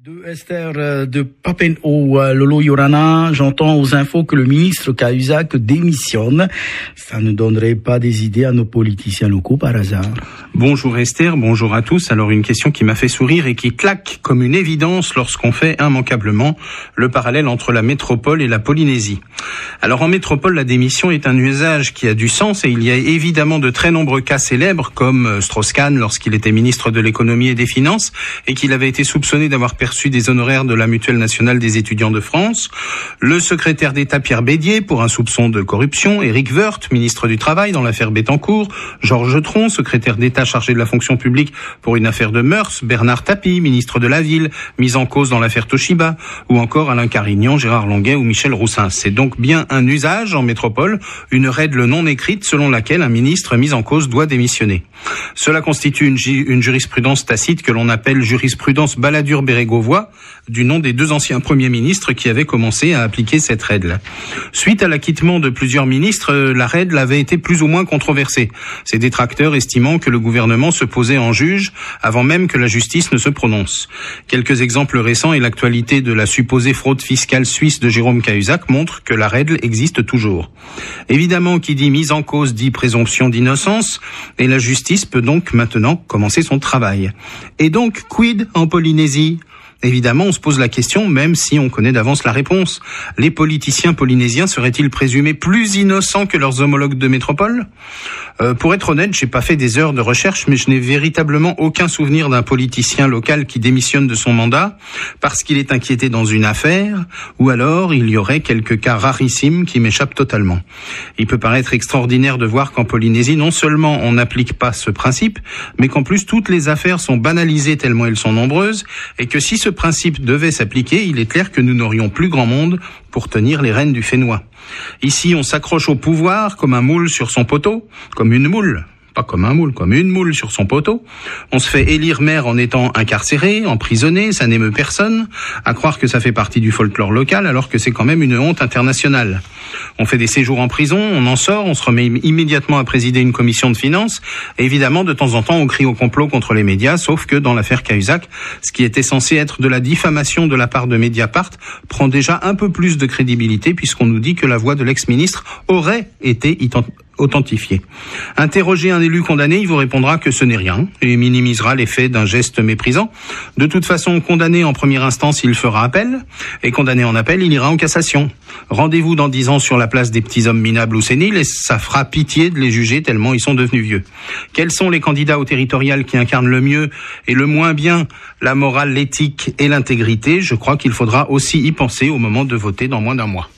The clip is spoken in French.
De Esther de Papenhaut, Lolo Yorana, j'entends aux infos que le ministre Cahuzac démissionne. Ça ne donnerait pas des idées à nos politiciens locaux par hasard? Bonjour Esther, bonjour à tous. Alors une question qui m'a fait sourire et qui claque comme une évidence lorsqu'on fait immanquablement le parallèle entre la métropole et la Polynésie. Alors en métropole, la démission est un usage qui a du sens et il y a évidemment de très nombreux cas célèbres comme Strauss-Kahn lorsqu'il était ministre de l'économie et des finances et qu'il avait été soupçonné d'avoir perçu des honoraires de la Mutuelle nationale des étudiants de France, le secrétaire d'État Pierre Bédier pour un soupçon de corruption, Éric Woerth, ministre du Travail dans l'affaire Bettencourt, Georges Tron, secrétaire d'État chargé de la fonction publique pour une affaire de mœurs, Bernard Tapie, ministre de la Ville, mis en cause dans l'affaire Toshiba, ou encore Alain Carignan, Gérard Longuet ou Michel Roussin. C'est donc bien un usage en métropole, une règle non écrite selon laquelle un ministre mis en cause doit démissionner. Cela constitue une jurisprudence tacite que l'on appelle jurisprudence Balladur-Bérégovoy, du nom des deux anciens premiers ministres qui avaient commencé à appliquer cette règle. Suite à l'acquittement de plusieurs ministres, la règle avait été plus ou moins controversée, ses détracteurs estimant que le gouvernement se posait en juge avant même que la justice ne se prononce. Quelques exemples récents et l'actualité de la supposée fraude fiscale suisse de Jérôme Cahuzac montrent que la règle existe toujours. Évidemment, qui dit mise en cause dit présomption d'innocence, et la justice peut donc maintenant commencer son travail. Et donc, quid en Polynésie ? Évidemment, on se pose la question, même si on connaît d'avance la réponse. Les politiciens polynésiens seraient-ils présumés plus innocents que leurs homologues de métropole ? Pour être honnête, j'ai pas fait des heures de recherche, mais je n'ai véritablement aucun souvenir d'un politicien local qui démissionne de son mandat parce qu'il est inquiété dans une affaire, ou alors il y aurait quelques cas rarissimes qui m'échappent totalement. Il peut paraître extraordinaire de voir qu'en Polynésie, non seulement on n'applique pas ce principe, mais qu'en plus toutes les affaires sont banalisées tellement elles sont nombreuses, et que si ce principe devait s'appliquer, il est clair que nous n'aurions plus grand monde pour tenir les rênes du Fénois. Ici, on s'accroche au pouvoir comme un moule sur son poteau, comme une moule. Pas comme un moule, comme une moule sur son poteau. On se fait élire maire en étant incarcéré, emprisonné, ça n'émeut personne. À croire que ça fait partie du folklore local, alors que c'est quand même une honte internationale. On fait des séjours en prison, on en sort, on se remet immédiatement à présider une commission de finances. Et évidemment, de temps en temps, on crie au complot contre les médias, sauf que dans l'affaire Cahuzac, ce qui était censé être de la diffamation de la part de Mediapart prend déjà un peu plus de crédibilité, puisqu'on nous dit que la voix de l'ex-ministre aurait été authentifié. Interrogez un élu condamné, il vous répondra que ce n'est rien et minimisera l'effet d'un geste méprisant. De toute façon, condamné en première instance, il fera appel, et condamné en appel, il ira en cassation. Rendez-vous dans 10 ans sur la place des petits hommes minables ou séniles et ça fera pitié de les juger tellement ils sont devenus vieux. Quels sont les candidats au territorial qui incarnent le mieux et le moins bien la morale, l'éthique et l'intégrité ? Je crois qu'il faudra aussi y penser au moment de voter dans moins d'un mois.